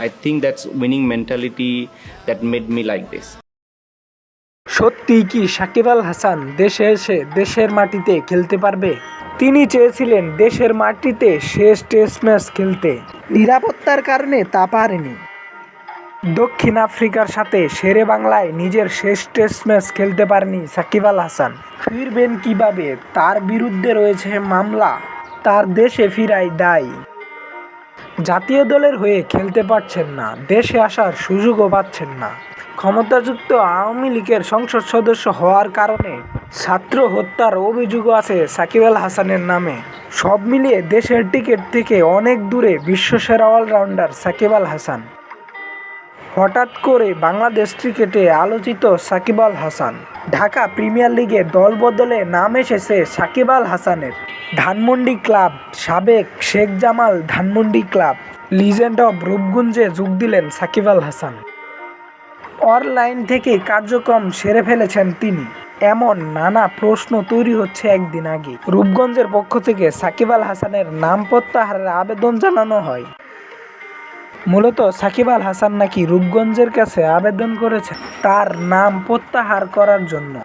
I think that's winning mentality that made me like this. সত্যিই কি সাকিব আল হাসান দেশে এসে দেশের মাটিতে খেলতে পারবে? তিনি চেয়েছিলেন দেশের মাটিতে শেষ টেস্ট ম্যাচ খেলতে, নিরাপত্তার কারণে তা পারেনি। দক্ষিণ আফ্রিকার সাথে শেরে বাংলায় নিজের শেষ টেস্ট ম্যাচ খেলতে পারেনি সাকিব আল হাসান। ফিরবেন কিভাবে? তার বিরুদ্ধে রয়েছে মামলা, তার দেশে ফিরাই দায়। জাতীয় দলের হয়ে খেলতে পারছেন না, দেশে আসার সুযোগও পাচ্ছেন না। ক্ষমতাযুক্ত আওয়ামী লীগের সংসদ সদস্য হওয়ার কারণে ছাত্র হত্যার অভিযোগও আছে সাকিব আল হাসানের নামে। সব মিলিয়ে দেশের টিকিট থেকে অনেক দূরে বিশ্বসেরা অলরাউন্ডার সাকিব আল হাসান। হঠাৎ করে বাংলাদেশ ক্রিকেটে আলোচিত সাকিব আল হাসান। ঢাকা প্রিমিয়ার লিগে দল বদলে নাম এসেছে সাকিব আল হাসানের। ধানমন্ডি ক্লাব, সাবেক Sheikh Jamal Dhanmondi club, legend of রূপগঞ্জে যোগ দিলেন সাকিব আল হাসান। অনলাইন থেকে কার্যক্রম সেরে ফেলেছেন তিনি, এমন নানা প্রশ্ন তৈরি হচ্ছে একদিন আগে। রূপগঞ্জের পক্ষ থেকে সাকিব আল হাসানের নাম প্রত্যাহারের আবেদন জানানো হয়। মূলত সাকিব আল হাসান নাকি রূপগঞ্জের কাছে আবেদন করেছেন তার নাম প্রত্যাহার করার জন্য।